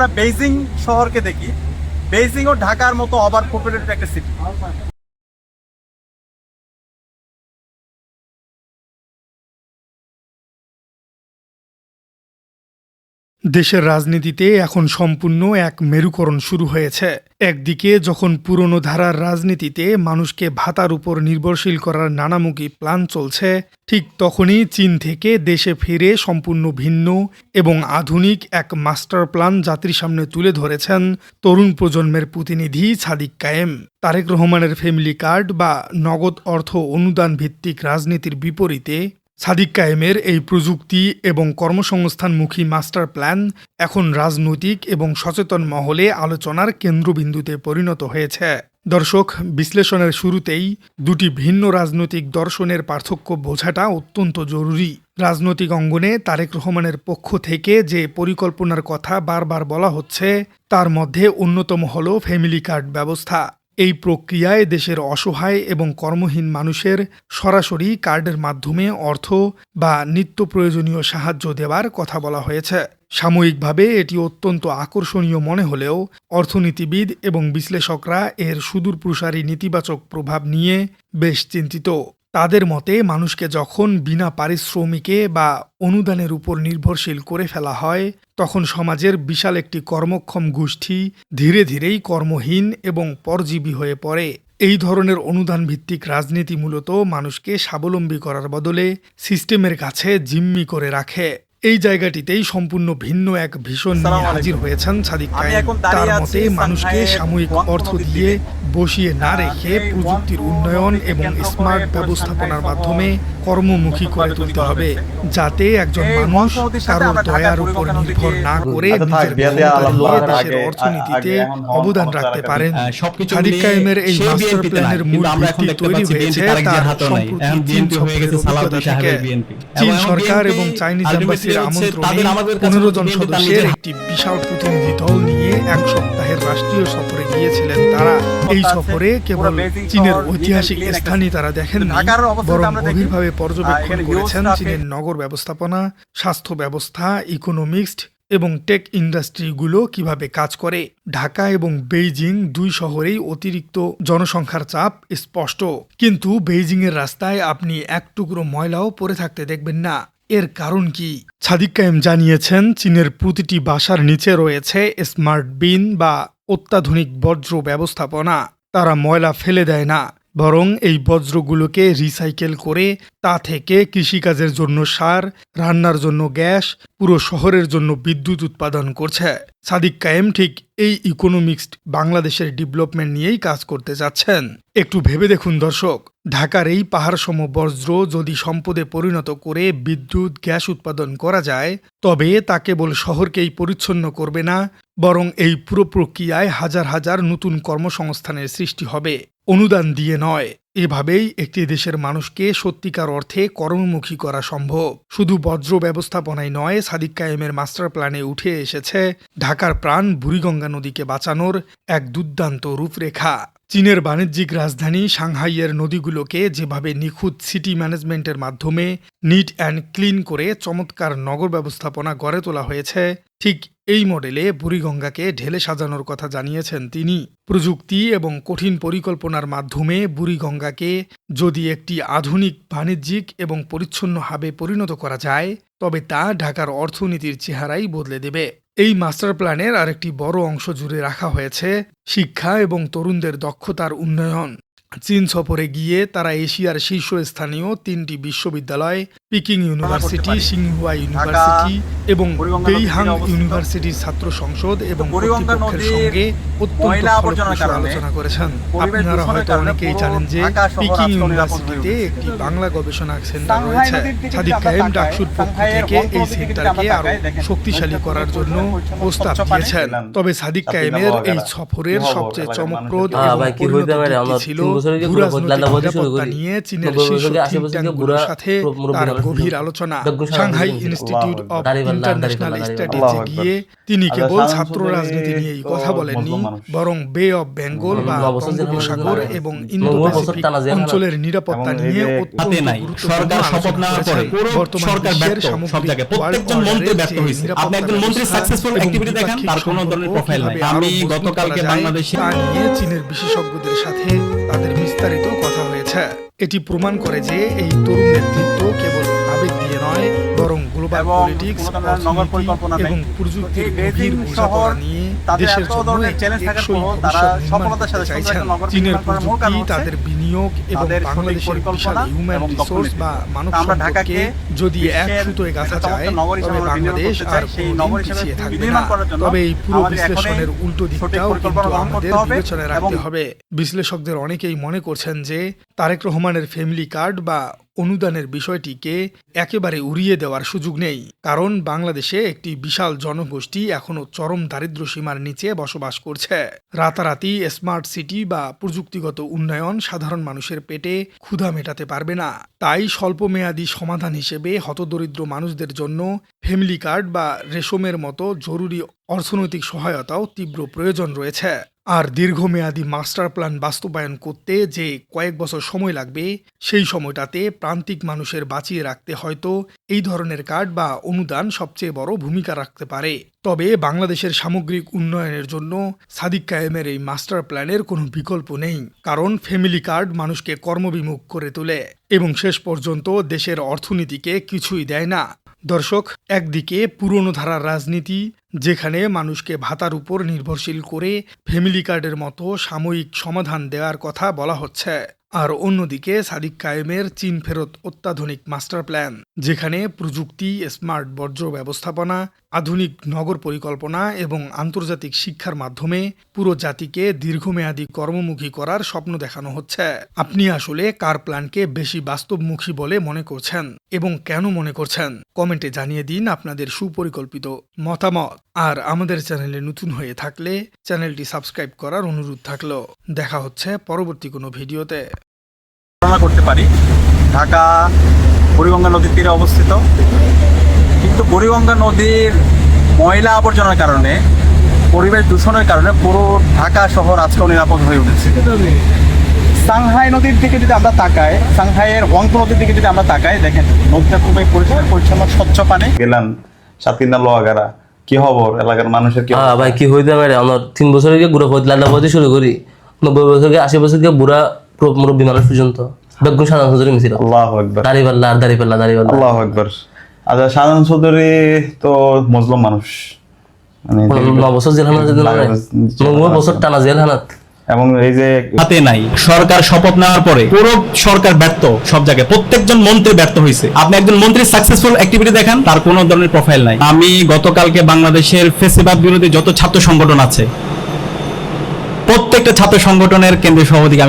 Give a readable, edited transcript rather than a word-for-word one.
আমরা বেইজিং শহরকে দেখি, বেইজিং ও ঢাকার মতো ওভার পপুলেটেড একটা সিটি। দেশের রাজনীতিতে এখন সম্পূর্ণ এক মেরুকরণ শুরু হয়েছে। একদিকে যখন পুরনো ধারার রাজনীতিতে মানুষকে ভাতার উপর নির্ভরশীল করার নানামুখী প্ল্যান চলছে, ঠিক তখনই চীন থেকে দেশে ফিরে সম্পূর্ণ ভিন্ন এবং আধুনিক এক মাস্টার প্ল্যান জাতির সামনে তুলে ধরেছেন তরুণ প্রজন্মের প্রতিনিধি সাদিক কায়েম। তারেক রহমানের ফ্যামিলি কার্ড বা নগদ অর্থ অনুদান ভিত্তিক রাজনীতির বিপরীতে সাদিক কায়েমের এই প্রযুক্তি এবং কর্মসংস্থানমুখী মাস্টার প্ল্যান এখন রাজনৈতিক এবং সচেতন মহলে আলোচনার কেন্দ্রবিন্দুতে পরিণত হয়েছে। দর্শক, বিশ্লেষণের শুরুতেই দুটি ভিন্ন রাজনৈতিক দর্শনের পার্থক্য বোঝাটা অত্যন্ত জরুরি। রাজনৈতিক অঙ্গনে তারেক রহমানের পক্ষ থেকে যে পরিকল্পনার কথা বারবার বলা হচ্ছে, তার মধ্যে অন্যতম হল ফ্যামিলি কার্ড ব্যবস্থা। এই প্রক্রিয়ায় দেশের অসহায় এবং কর্মহীন মানুষের সরাসরি কার্ডের মাধ্যমে অর্থ বা নিত্য প্রয়োজনীয় সাহায্য দেওয়ার কথা বলা হয়েছে। সাময়িকভাবে এটি অত্যন্ত আকর্ষণীয় মনে হলেও অর্থনীতিবিদ এবং বিশ্লেষকরা এর সুদূরপ্রসারী নেতিবাচক প্রভাব নিয়ে বেশ চিন্তিত। তাদের মতে, মানুষকে যখন বিনা পারিশ্রমিকে বা অনুদানের উপর নির্ভরশীল করে ফেলা হয়, তখন সমাজের বিশাল একটি কর্মক্ষম গোষ্ঠী ধীরে ধীরেই কর্মহীন এবং পরজীবী হয়ে পড়ে। এই ধরনের অনুদান ভিত্তিক রাজনীতি মূলত মানুষকে স্বাবলম্বী করার বদলে সিস্টেমের কাছে জিম্মি করে রাখে। এই জায়গাটিতেই সম্পূর্ণ ভিন্ন এক ভীষণ নিয়ে হাজির হয়েছেন সাদিক কায়েম। তার মতে, মানুষকে সাময়িক অর্থ দিয়ে বসিয়ে না রেখে প্রযুক্তির উন্নয়ন এবং স্মার্ট ব্যবস্থাপনার মাধ্যমে কর্মমুখী করে তুলতে হবে, যাতে একজন মানুষ কারোর দয়ার উপর নির্ভর না করে নিজের ক্ষমতা দিয়ে দেশের অর্থনীতিতে অবদান রাখতে পারেন। সাদিক কায়েমের এই মাস্টার প্ল্যানের মূল ভিত্তি তৈরি হয়েছে তার সম্প্রতি চীন সফরের অভিজ্ঞতা থেকে। চীন সরকার এবং চাইনিজ এম্বাসির আমন্ত্রণে 15 জন সদস্যের একটি বিশাল প্রতিনিধি দল নিয়ে এক সপ্তাহের রাষ্ট্রীয় সফরে গিয়েছিলেন তারা। এই সফরে কেবল চীনের ঐতিহাসিক স্থানই তারা দেখেননি, বরং গভীরভাবে পর্যবেক্ষণ করেছেন চীনের নগর ব্যবস্থাপনা, স্বাস্থ্য ব্যবস্থা, ইকোনমিক্স এবং টেক ইন্ডাস্ট্রিগুলো কিভাবে কাজ করে। ঢাকা এবং বেইজিং দুই শহরেই অতিরিক্ত জনসংখ্যার চাপ স্পষ্ট, কিন্তু বেইজিংয়ের রাস্তায় আপনি এক টুকরো ময়লাও পড়ে থাকতে দেখবেন না। এর কারণ কি? সাদিক কায়েম জানিয়েছেন, চীনের প্রতিটি বাসার নিচে রয়েছে স্মার্ট বিন বা অত্যাধুনিক বজ্র ব্যবস্থাপনা। তারা ময়লা ফেলে দেয় না, বরং এই বজ্রগুলোকে রিসাইকেল করে তা থেকে কৃষিকাজের জন্য সার, রান্নার জন্য গ্যাস, পুরো শহরের জন্য বিদ্যুৎ উৎপাদন করছে। সাদিক কায়েম ঠিক এই ইকোনমিক্স বাংলাদেশের ডেভেলপমেন্ট নিয়েই কাজ করতে যাচ্ছেন। একটু ভেবে দেখুন দর্শক, ঢাকার এই পাহাড়সম বজ্র যদি সম্পদে পরিণত করে বিদ্যুৎ, গ্যাস উৎপাদন করা যায়, তবে তা কেবল শহরকেই পরিচ্ছন্ন করবে না, বরং এই পুরো প্রক্রিয়ায় হাজার হাজার নতুন কর্মসংস্থানের সৃষ্টি হবে। অনুদান দিয়ে নয়, এভাবেই একটি দেশের মানুষকে সত্যিকার অর্থে কর্মমুখী করা সম্ভব। শুধু বজ্র ব্যবস্থাপনায় নয়, সাদিক কায়েমের মাস্টার প্ল্যানে উঠে এসেছে ঢাকার প্রাণ বুড়িগঙ্গা নদীকে বাঁচানোর এক দুর্দান্ত রূপরেখা। চীনের বাণিজ্যিক রাজধানী সাংহাইয়ের নদীগুলোকে যেভাবে নিখুঁত সিটি ম্যানেজমেন্টের মাধ্যমে নিট অ্যান্ড ক্লিন করে চমৎকার নগর ব্যবস্থাপনা গড়ে তোলা হয়েছে, ঠিক এই মডেলে বুড়িগঙ্গাকে ঢেলে সাজানোর কথা জানিয়েছেন তিনি। প্রযুক্তি এবং কঠিন পরিকল্পনার মাধ্যমে বুড়িগঙ্গাকে যদি একটি আধুনিক, বাণিজ্যিক এবং পরিচ্ছন্ন হাবে পরিণত করা যায়, তবে তা ঢাকার অর্থনীতির চেহারাই বদলে দেবে। এই মাস্টার প্ল্যানের আরেকটি বড় অংশ জুড়ে রাখা হয়েছে শিক্ষা এবং তরুণদের দক্ষতার উন্নয়ন। চীন সফরে গিয়ে তারা এশিয়ার শীর্ষস্থানীয় 3টি বিশ্ববিদ্যালয়, পিকিং ইউনিভার্সিটি, সিংহুয়া ইউনিভার্সিটি এবং বেইহাং ইউনিভার্সিটির ছাত্র সংসদ এবং কর্তৃপক্ষের সঙ্গে অত্যন্ত ফলপ্রসূ আলোচনা করেছেন। আপনারা হয়তো অনেকেই জানেন যে পিকিং ইউনিভার্সিটিতে একটি বাংলা গবেষণা সেন্টার রয়েছে। সাদিক কায়েম ডাকসুর পক্ষ থেকে এই সেন্টারকে আরো শক্তিশালী করার জন্য প্রস্তাব দিয়েছেন। তবে সাদিক কায়েমের এই সফরের সবচেয়ে চমকপ্রদ এবং পরিণত ছিল ভূরাজনৈতিক নিরাপত্তা নিয়ে চীনের শীর্ষ থিঙ্ক ট্যাঙ্কগুলোর সাথে তার গভীর আলোচনা। বেগুন সাদা সাংহাই বেগুন ছিল। ইনস্টিটিউট অব দাড়িপাল্লা, ইন্টারন্যাশনাল দাড়িপাল্লা, স্টাডিজে আল্লাহু গিয়ে আকবার। তিনি আচ্ছা, কেবল শাহান ছাত্র চৌধুরী রাজনীতি নিয়েই তো কথা বলেননি, মুসলিম মানুষ। বরং বে অব বেঙ্গল বা 9 বছর জেল বঙ্গোপসাগর হাজত এবং হয়েছে। ইন্দো 9 বছর প্যাসিফিক টানা জেল হাজত। অঞ্চলের নিরাপত্তা এবং এই নিয়ে যে অত্যন্ত হাতে নাই গুরুত্বপূর্ণ সরকার শপথ আলোচনা নেওয়ার পরে করেছেন। পুরো বর্তমান সরকার বিশ্বের ব্যর্থ সব সামগ্রিক জায়গায় ওয়ার্ল্ড প্রত্যেকজন মন্ত্রী অর্ডারের ব্যর্থ যে হয়েছে। আপনি নিরাপত্তা একজন মন্ত্রী ব্যবস্থা সাকসেসফুল এবং অ্যাক্টিভিটি দেখান, দ্বিপাক্ষিক তার কোনো ধরনের সম্পর্ক প্রোফাইল নাই। কিভাবে আরো আমি মজবুত গতকালকে করা যায় বাংলাদেশে তা নিয়ে চীনের বিশেষজ্ঞদের সাথে তাদের বিস্তারিত কথা হয়েছে। এটি প্রমাণ করে যে এই তরুণ নেতৃত্ব কেবল আবেগ দিয়ে নয়, বরং গ্লোবাল এবং পলিটিক্স, কোনো ধরনের নগর পরিকল্পনা নেই। এবং প্রযুক্তির এই গভীর বেজিং বোঝাপড়া শহর নিয়ে তাদের দেশের এত জন্য ধরনের একটি চ্যালেঞ্জ থাকার টেকসই পরও ভবিষ্যৎ তারা নির্মাণ সফলতার করতে সাথে চাইছেন। সুন্দর একটা নগর চীনের নির্মাণ করার মূল কারণ প্রযুক্তি, হচ্ছে তাদের বিনিয়োগ এবং তাদের সঠিক বাংলাদেশের বিশাল পরিকল্পনা হিউম্যান এবং রিসোর্স দক্ষতা। বা মানব আমরা সম্পদকে ঢাকাকে যদি এক বিশ্বের সুতোয় গাঁথা একটা যায়, নগর হিসেবে তবে আমরা বিনিয়োগ বাংলাদেশ করতে আর চাই। সেই কোনোদিন নগর হিসেবে পিছিয়ে থাকবে বিনির্মাণ না। করার জন্য তবে এই পুরো আমাদের এখনই বিশ্লেষণের উল্টো সঠিক দিকটাও কিন্তু পরিকল্পনা গ্রহণ আমাদের করতে হবে বিবেচনায় এবং রাখতে হবে। বিশ্লেষকদের অনেকেই মনে করছেন যে তারেক রহমানের ফ্যামিলি কার্ড বা অনুদানের বিষয়টিকে একেবারে উড়িয়ে দেওয়ার সুযোগ নেই, কারণ বাংলাদেশে একটি বিশাল জনগোষ্ঠী এখনো চরম দারিদ্র্য সীমার নিচে বসবাস করছে। রাতারাতি স্মার্ট সিটি বা প্রযুক্তিগত উন্নয়ন সাধারণ মানুষের পেটে ক্ষুধা মেটাতে পারবে না। তাই স্বল্পমেয়াদী সমাধান হিসেবে হতদরিদ্র মানুষদের জন্য ফ্যামিলি কার্ড বা রেশমের মতো জরুরি অর্থনৈতিক সহায়তাও তীব্র প্রয়োজন রয়েছে। আর দীর্ঘমেয়াদী মাস্টার প্ল্যান বাস্তবায়ন করতে যে কয়েক বছর সময় লাগবে, সেই সময়টাতে প্রান্তিক মানুষের বাঁচিয়ে রাখতে হয়তো এই ধরনের কার্ড বা অনুদান সবচেয়ে বড় ভূমিকা রাখতে পারে। তবে বাংলাদেশের সামগ্রিক উন্নয়নের জন্য সাদিক কায়েমের এই মাস্টার প্ল্যানের কোনো বিকল্প নেই, কারণ ফ্যামিলি কার্ড মানুষকে কর্মবিমুখ করে তোলে এবং শেষ পর্যন্ত দেশের অর্থনীতিকে কিছুই দেয় না। দর্শক, একদিকে পুরনো ধারার রাজনীতি, যেখানে মানুষকে ভাতার উপর নির্ভরশীল করে ফ্যামিলি কার্ডের মতো সাময়িক সমাধান দেওয়ার কথা বলা হচ্ছে, আর অন্যদিকে সাদিক কায়েমের চীন ফেরত অত্যাধুনিক মাস্টার প্ল্যান, যেখানে প্রযুক্তি, স্মার্ট বর্জ্য ব্যবস্থাপনা, আধুনিক নগর পরিকল্পনা এবং আন্তর্জাতিক শিক্ষার মাধ্যমে পুরো জাতিকে দীর্ঘমেয়াদী কর্মমুখী করার স্বপ্ন দেখানো হচ্ছে। আপনি আসলে কার প্ল্যানকে বেশি বাস্তবমুখী বলে মনে করছেন এবং কেন মনে করছেন? কমেন্টে জানিয়ে দিন আপনাদের সুপরিকল্পিত মতামত। আর আমাদের চ্যানেলে নতুন হয়ে থাকলে চ্যানেলটি সাবস্ক্রাইব করার অনুরোধ থাকলো। দেখা হচ্ছে পরবর্তী কোনো ভিডিওতে। ধারণা করতে পারি ঢাকা বুড়িগঙ্গা নদীর তীরে অবস্থিত, কিন্তু বুড়িগঙ্গা নদীর ময়লা আবর্জনার কারণে, পরিবেশ দূষণের কারণে পুরো ঢাকা শহর আজকে নিরাপদ হয়ে উঠেছে। সাংহাই নদীর দিকে যদি আমরা তাকাই, সাংহাইয়ের ওয়াংপো নদীর দিকে যদি আমরা তাকাই, দেখেন নদীটা খুবই পরিষ্কার পরিচ্ছন্ন, স্বচ্ছ পানি। গেলাম সাতকিনা লোহাগাড়া, কি খবর এলাকার মানুষের? কি হ্যাঁ ভাই, কি হইতে পারে? আমার 3 বছর আগে বুড়া হইতে লাল্লা বলতে শুরু করি, 90 বছর থেকে 80 বছর থেকে বুড়া মুরব্বী মানুষ পর্যন্ত বেগুন সাদা চৌধুরী মিছিল। আল্লাহু আকবার, দাড়িপাল্লা আর দাড়িপাল্লা, দাড়িপাল্লা। আল্লাহু আকবার। আচ্ছা, শাহজাহান চৌধুরী তো মুসলিম মানুষ, মানে 9 বছর জেলখানা যেতে না, 9 বছর টানা জেলখানাত। এবং এই যে হাতে নাই সরকার শপথ নেওয়ার পরে পুরো সরকার ব্যর্থ সব জায়গায়, প্রত্যেকজন মন্ত্রী ব্যর্থ হয়েছে। আপনি একজন মন্ত্রী সাকসেসফুল অ্যাক্টিভিটি দেখান, তার কোনো ধরনের প্রোফাইল নাই। আমি গতকালকে বাংলাদেশের ফেসিবাদ বিরোধী যত ছাত্র সংগঠন আছে, প্রত্যেকটা ছাত্র সংগঠনের কেন্দ্রীয় সভাপতিকে আমি